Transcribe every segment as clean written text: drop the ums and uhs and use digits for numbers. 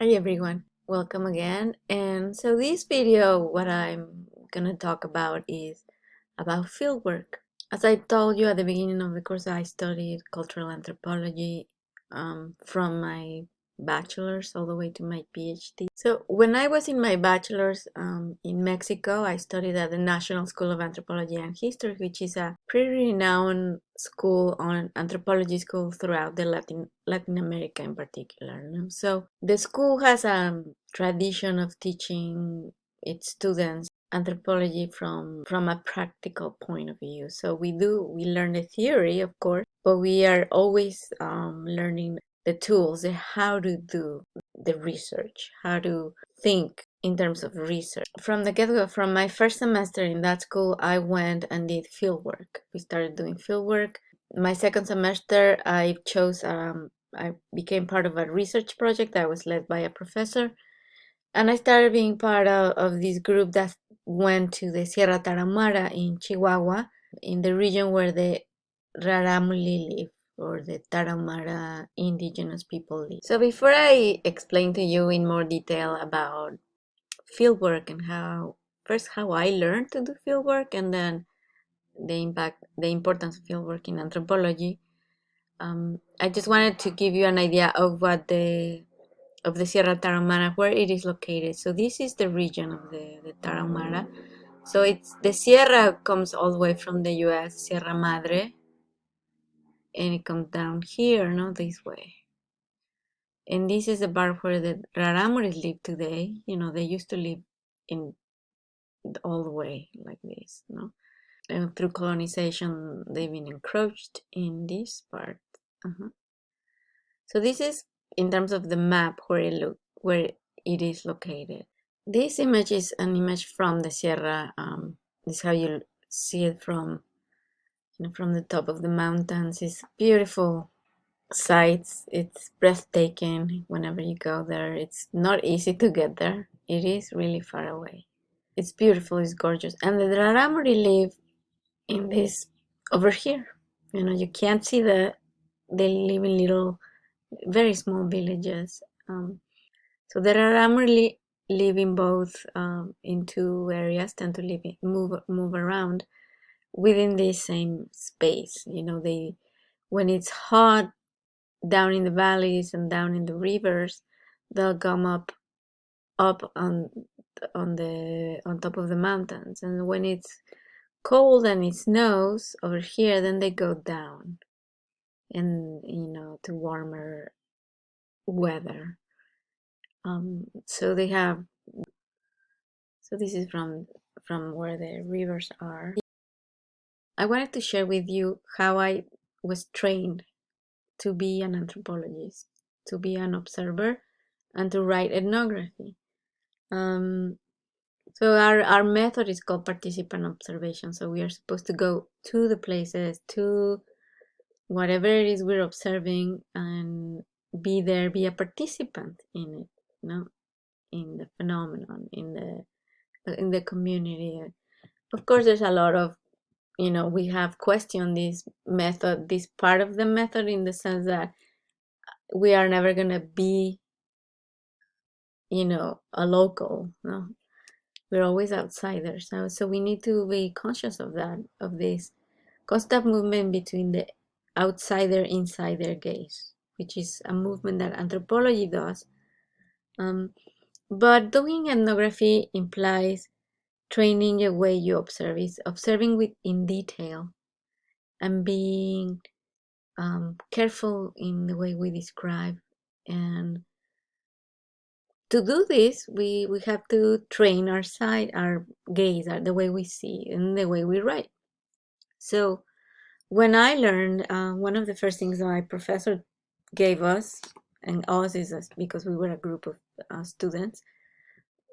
Hi everyone, welcome again. And so this video, what I'm gonna talk about is about fieldwork. As I told you at the beginning of the course, I studied cultural anthropology from my bachelor's all the way to my PhD. So when I was in my bachelor's in Mexico, I studied at the National School of Anthropology and History, which is a pretty renowned school on anthropology school throughout the Latin America in particular. So the school has a tradition of teaching its students anthropology from a practical point of view. So we learn the theory, of course, but we are always learning the tools, the how to do the research, how to think in terms of research. From the get-go, from my first semester in that school, I went and did fieldwork. We started doing fieldwork. My second semester, I became part of a research project that was led by a professor. And I started being part of this group that went to the Sierra Tarahumara in Chihuahua, in the region where the Raramuri live, or the Tarahumara indigenous people live. So before I explain to you in more detail about fieldwork and how I learned to do fieldwork, and then the importance of fieldwork in anthropology, I just wanted to give you an idea of the Sierra Tarahumara, where it is located. So this is the region of the Tarahumara. So it's the Sierra comes all the way from the US, Sierra Madre, and it comes down here, no, this way. And this is the part where the Raramuris live today. They used to live in all the way like this, no? And through colonization, they've been encroached in this part. So this is in terms of the map where it is located. This image is an image from the Sierra. This is how you see it from the top of the mountains. It's beautiful sights. It's breathtaking whenever you go there. It's not easy to get there. It is really far away. It's beautiful. It's gorgeous. And the Raramuri live in this over here. You can't see they live in little, very small villages. So the Raramuri live in both in two areas, tend to move around within the same space. They when it's hot down in the valleys and down in the rivers, they'll come up on top of the mountains, and when it's cold and it snows over here, then they go down and to warmer weather. So they have so this is from where the rivers are. I wanted to share with you how I was trained to be an anthropologist, to be an observer, and to write ethnography. So our method is called participant observation. So we are supposed to go to the places, to whatever it is we're observing, and be there, be a participant in it, in the phenomenon, in the community. Of course, there's a lot of, we have questioned this method, this part of the method, in the sense that we are never going to be, a local, no? We're always outsiders. So we need to be conscious of that, of this constant movement between the outsider-insider gaze, which is a movement that anthropology does. But doing ethnography implies training the way you observe, is observing in detail, and being careful in the way we describe. And to do this, we have to train our gaze, the way we see and the way we write. So when I learned, one of the first things that my professor gave us, and us is because we were a group of students,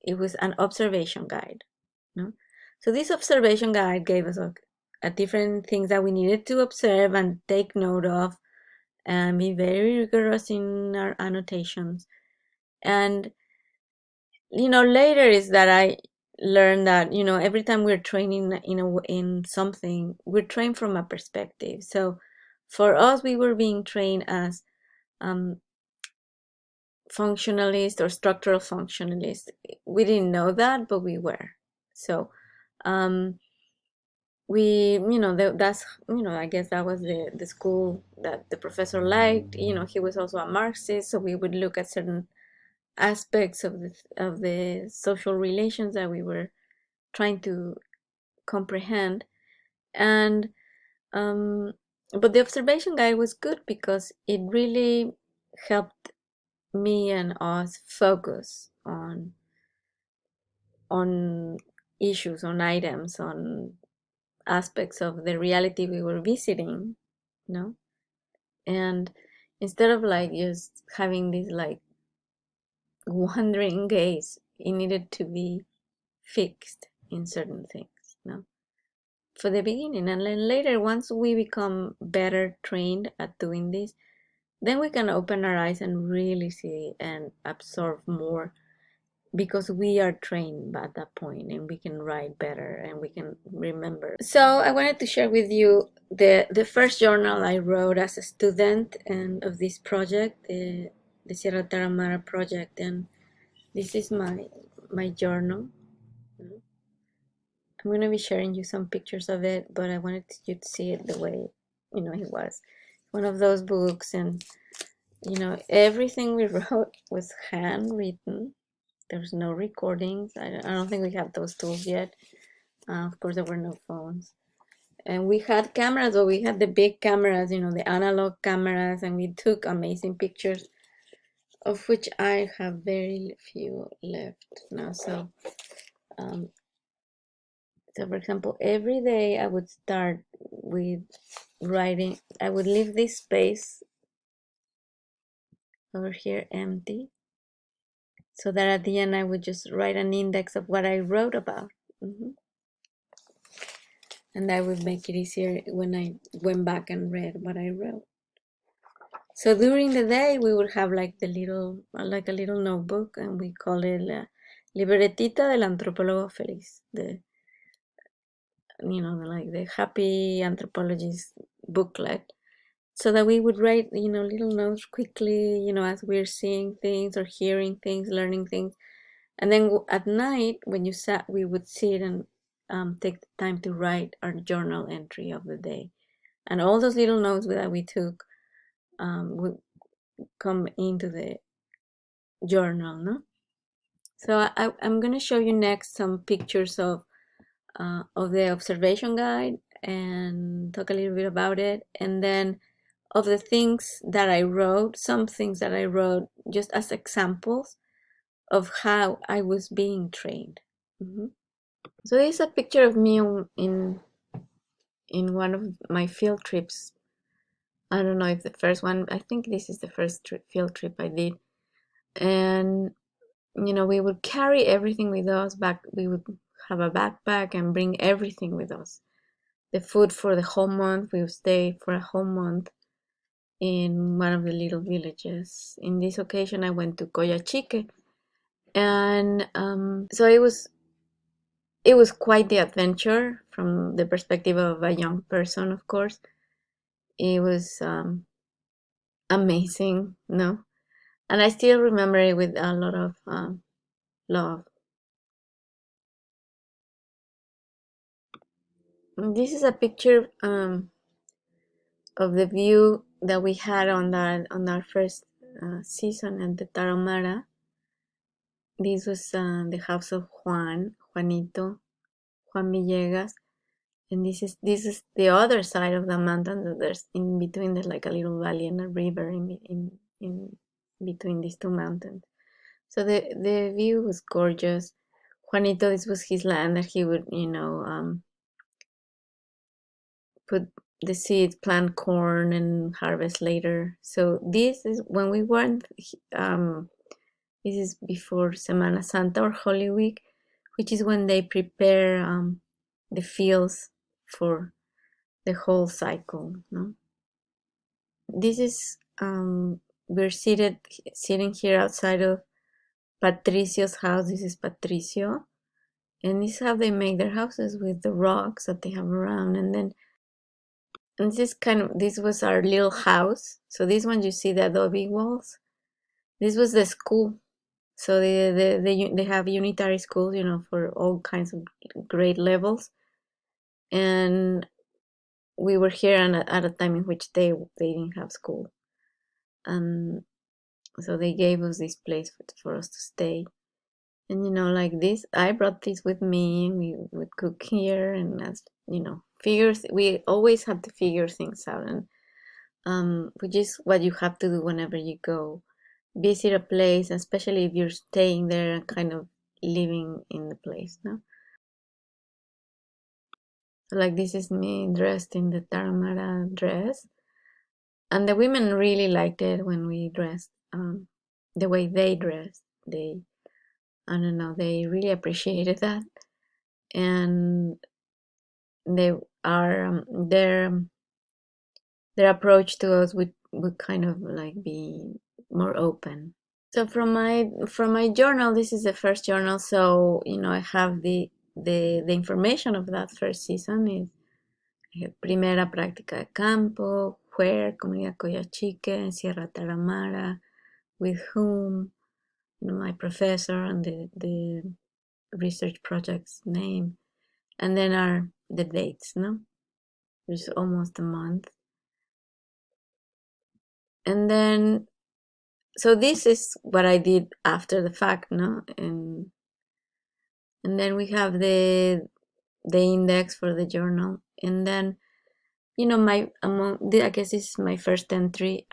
it was an observation guide. No? So this observation guide gave us a different things that we needed to observe and take note of, and be very rigorous in our annotations. And later is that I learned that every time we're training in something, we're trained from a perspective. So for us, we were being trained as functionalist or structural functionalist. We didn't know that, but we were. So we, that's, I guess that was the school that the professor liked. He was also a Marxist, so we would look at certain aspects of the social relations that we were trying to comprehend. And but the observation guide was good because it really helped me and us focus on issues, on items, on aspects of the reality we were visiting, you know. And instead of like just having this like wandering gaze, it needed to be fixed in certain things, for the beginning. And then later, once we become better trained at doing this, then we can open our eyes and really see and absorb more, because we are trained at that point and we can write better and we can remember. So I wanted to share with you the first journal I wrote as a student and of this project, the Sierra Tarahumara project. And this is my journal. I'm going to be sharing you some pictures of it, but I wanted you to see it the way it was. One of those books, and everything we wrote was handwritten. There's no recordings. I don't think we have those tools yet. Of course, there were no phones. And we had cameras, but we had the big cameras, the analog cameras, and we took amazing pictures, of which I have very few left now. So for example, every day I would start with writing. I would leave this space over here empty, so that at the end I would just write an index of what I wrote about. And that would make it easier when I went back and read what I wrote. So during the day, we would have like a little notebook, and we call it la libretita del antropólogo feliz, like the happy anthropologist booklet, so that we would write, little notes quickly, as we're seeing things or hearing things, learning things. And then at night, when you sat, we would sit and take the time to write our journal entry of the day. And all those little notes that we took would come into the journal, no? So I'm going to show you next some pictures of the observation guide and talk a little bit about it. And then of the things that I wrote, some things that I wrote just as examples of how I was being trained. So this is a picture of me in one of my field trips. I don't know if the first one, I think this is the first field trip I did. And, we would carry everything with us back. We would have a backpack and bring everything with us. The food for the whole month. We would stay for a whole month in one of the little villages. In this occasion, I went to Coyachique. And so it was quite the adventure from the perspective of a young person, of course. It was amazing, no? And I still remember it with a lot of love. This is a picture of the view that we had on our first season at the Tarahumara. This was the house of Juanito, Juan Villegas. And this is the other side of the mountain. There's in between, there's like a little valley and a river in between these two mountains. So the view was gorgeous. Juanito, this was his land that he would, put the seeds, plant corn, and harvest later. So this is when we weren't. This is before Semana Santa or Holy Week, which is when they prepare the fields for the whole cycle. No, this is we're sitting here outside of Patricio's house. This is Patricio, and this is how they make their houses, with the rocks that they have around. And this was our little house. So this one, you see the adobe walls. This was the school. So they have unitary schools, for all kinds of grade levels. And we were here at a time in which they didn't have school. So they gave us this place for us to stay. And like this, I brought this with me, and we would cook here, and as figures, we always have to figure things out, and which is what you have to do whenever you go visit a place, especially if you're staying there and kind of living in the place, no? So like this is me dressed in the Taramara dress, and the women really liked it when we dressed, the way they dressed. I don't know, they really appreciated that, and they are their approach to us would kind of like be more open. So from my journal, this is the first journal, so I have the information of that first season is primera práctica de campo, where, comunidad Coyachique, Sierra Taramara, with whom, my professor and the research project's name, and then are the dates, no? There's almost a month. And then, so this is what I did after the fact, no? And then we have the index for the journal, and then I guess this is my first entry.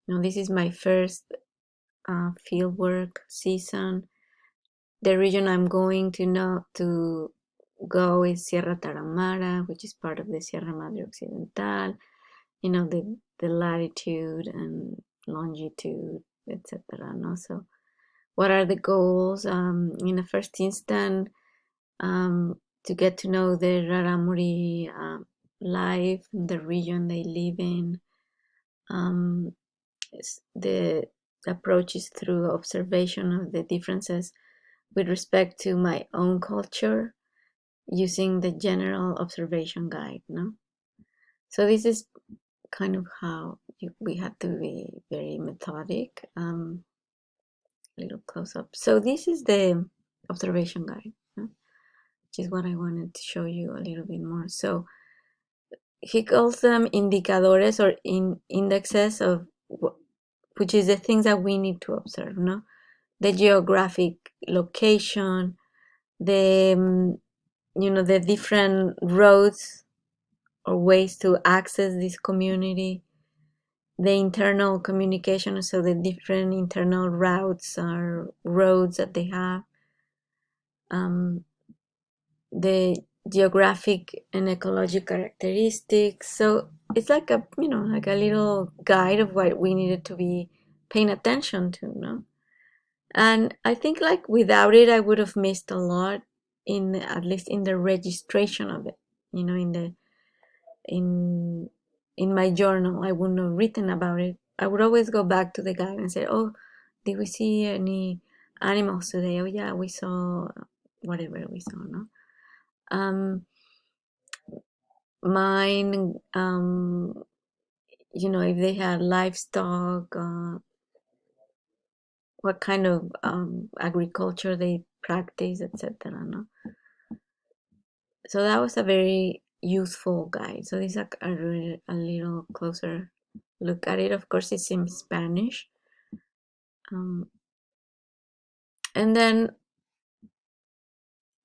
This is my first fieldwork season. The region I'm going to go is Sierra Taramara, which is part of the Sierra Madre Occidental. The latitude and longitude, etc. No, so what are the goals? In the first instance, to get to know the Raramuri life, the region they live in. The approach is through observation of the differences with respect to my own culture, using the general observation guide. No, so this is kind of how we had to be very methodic. Little close up. So this is the observation guide, no? Which is what I wanted to show you a little bit more. So he calls them indicadores or indexes of which is the things that we need to observe, no? The geographic location, the the different roads or ways to access this community, the internal communication, so the different internal routes or roads that they have, the geographic and ecological characteristics. So it's like a like a little guide of what we needed to be paying attention to, no? And I think like without it, I would have missed a lot at least in the registration of it. In my journal, I wouldn't have written about it. I would always go back to the guide and say, "Oh, did we see any animals today? Oh yeah, we saw whatever we saw." No, mine. If they had livestock, what kind of agriculture they practice, etc. No, so that was a very useful guide. So this is a little closer look at it. Of course, it's in Spanish. And then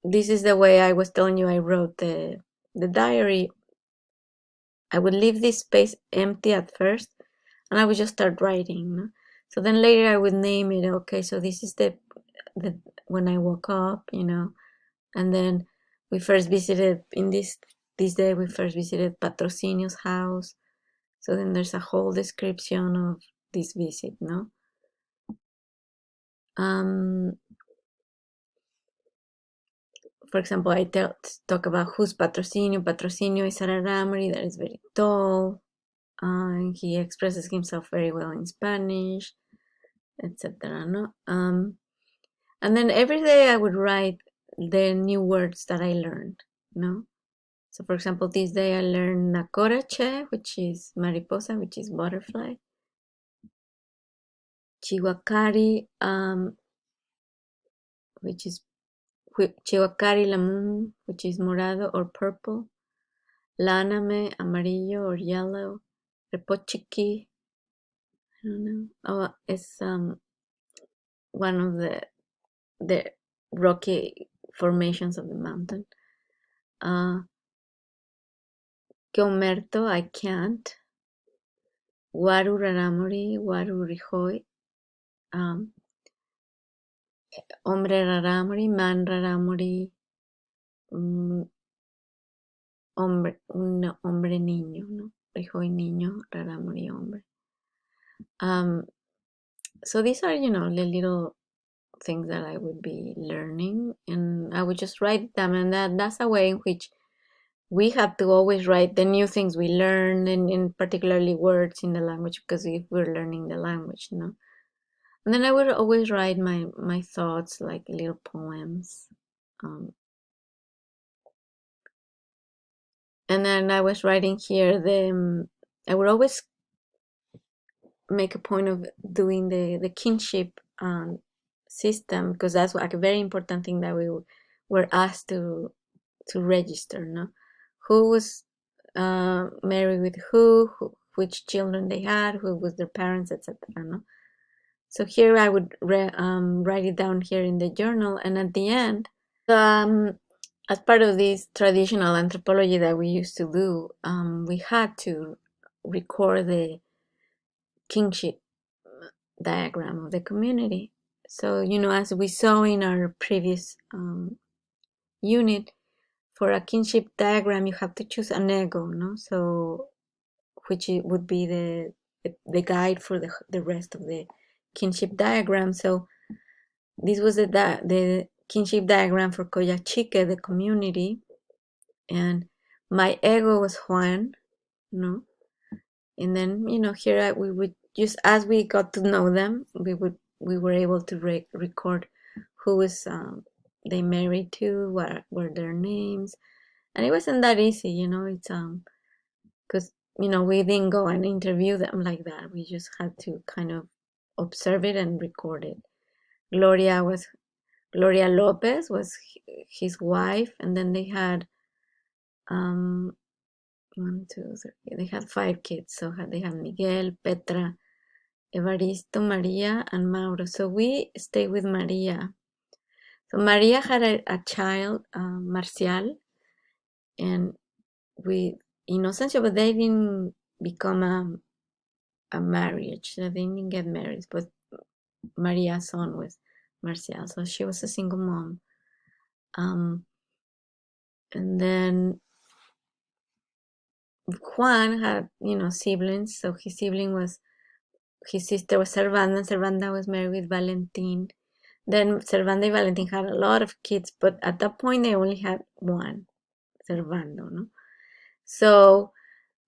this is the way I was telling you I wrote the diary. I would leave this space empty at first, and I would just start writing, no? So then later I would name it. Okay, so this is the when I woke up, and then we first visited in this day. We first visited Patrocinio's house. So then there's a whole description of this visit, no? For example, I talk about who's Patrocinio. Patrocinio is a Raramuri that is very tall. He expresses himself very well in Spanish, etc. No? And then every day I would write the new words that I learned, no? So for example, this day I learned Nakorache, which is mariposa, which is butterfly. Chihuacari, which is Chihuacari lamum, which is morado or purple. Láname, amarillo or yellow. Repochiqui, I don't know. Oh, it's one of the rocky formations of the mountain. Queomerto, I can't. Waru raramuri, waru rihoi. Hombre raramuri, man raramuri. Hombre niño, ¿no? Rihoi niño, raramuri hombre. So these are, the little things that I would be learning, and I would just write them, and that's a way in which we have to always write the new things we learn, and in particularly words in the language, because if we're learning the language, And then I would always write my thoughts like little poems. And then I was writing here I would always make a point of doing the kinship system, because that's like a very important thing that we were asked to register, no? Who was married with who, which children they had, who was their parents, etc. No? So here I would write it down here in the journal, and at the end, as part of this traditional anthropology that we used to do, we had to record the kinship diagram of the community. So, as we saw in our previous unit, for a kinship diagram, you have to choose an ego, no? So, which would be the guide for the rest of the kinship diagram. So, this was the kinship diagram for Coyachique, the community, and my ego was Juan, no? And then, here we would just, as we got to know them, we were able to record who was they married to, what were their names, and it wasn't that easy, it's because we didn't go and interview them like that. We just had to kind of observe it and record it. Gloria Lopez was his wife, and then they had 1, 2, 3. They had 5 kids. So they had Miguel, Petra, Evaristo, Maria, and Mauro. So we stayed with Maria. So Maria had a child, Marcial, and with Inocencio, but they didn't become a marriage. So they didn't get married, but Maria's son was Marcial. So she was a single mom. And then Juan had, siblings. So his sister was Servanda, and Servanda was married with Valentin. Then Servanda and Valentin had a lot of kids, but at that point they only had one, Servando, no? So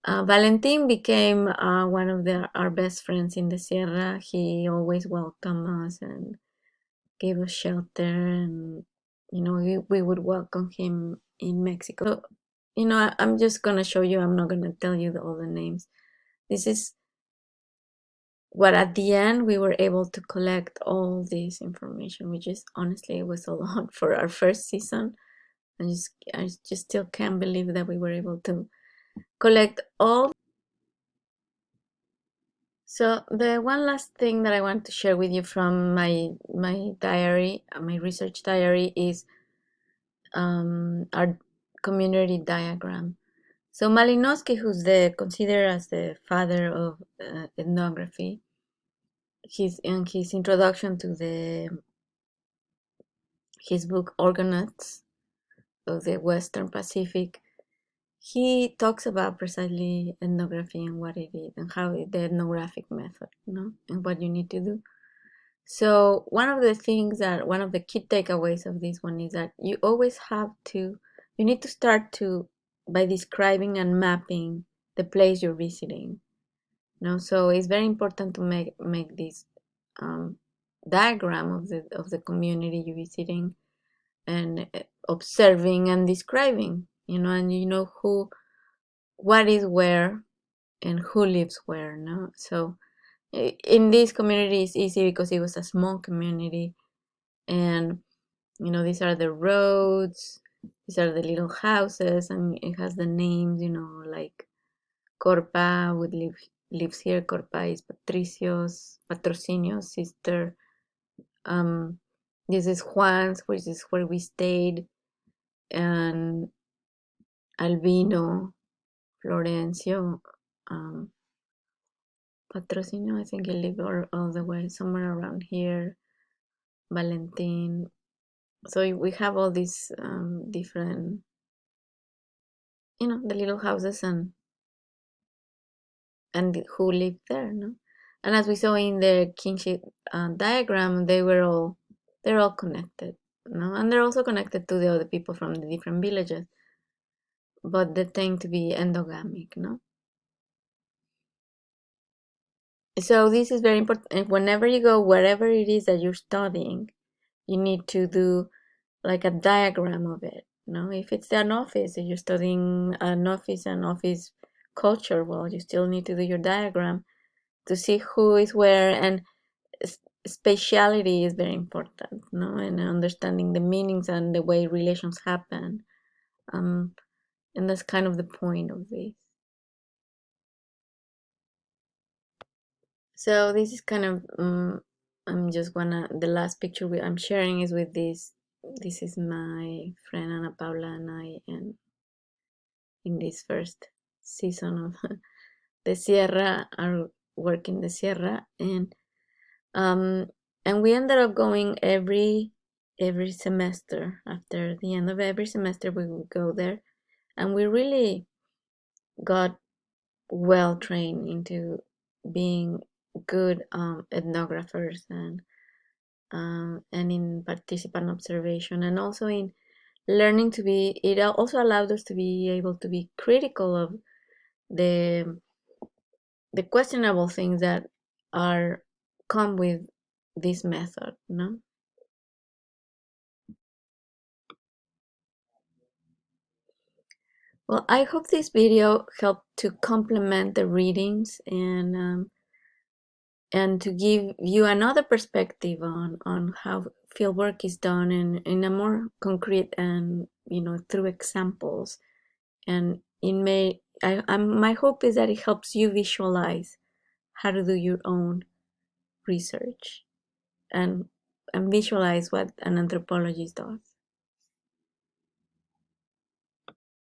Valentin became one of our best friends in the Sierra. He always welcomed us and gave us shelter, and we would welcome him in Mexico. So, I'm just gonna show you. I'm not gonna tell you all the names. This is what at the end we were able to collect all this information, which is honestly, it was a lot for our first season. I just still can't believe that we were able to collect all. So the one last thing that I want to share with you from my diary, my research diary, is our community diagram. So Malinowski, who's considered as the father of ethnography, in his introduction to his book Orgonauts of the Western Pacific, he talks about precisely ethnography and what it is and how the ethnographic method, and what you need to do. So one of the key takeaways of this one is that you need to start by describing and mapping the place you're visiting. So it's very important to make this diagram of the community you're visiting, and observing and describing, and what is where and who lives where. So In this community it's easy because it was a small community, and these are the roads, these are the little houses, and it has the names, like Corpa lives here. Corpa is Patrocinio's sister. Um, this is Juan's, which is where we stayed, and Albino, Florencio, um, Patrocinio, I think he lived all the way somewhere around here. Valentin. So we have all these different, the little houses and who lived there, no? And as we saw in the kinship diagram, they're all connected, no? And they're also connected to the other people from the different villages, but they tend to be endogamic, no? So this is very important. Whenever you go, wherever it is that you're studying, you need to do like a diagram of it. If it's an office, if you're studying an office culture, well, you still need to do your diagram to see who is where, and spatiality is very important, and understanding the meanings and the way relations happen. And that's kind of the point of this. So this is kind of I'm just the last picture I'm sharing is with this. This is my friend Ana Paula and I, and in this first season of the Sierra, our work in the Sierra, um, and we ended up going every semester. After the end of every semester, we would go there, and we really got well trained into being good ethnographers and in participant observation, and also in learning to be. It also allowed us to be able to be critical of the questionable things that are come with this method, no? Well, I hope this video helped to complement the readings and to give you another perspective on how fieldwork is done in a more concrete and through examples. And it may my hope is that it helps you visualize how to do your own research and visualize what an anthropologist does.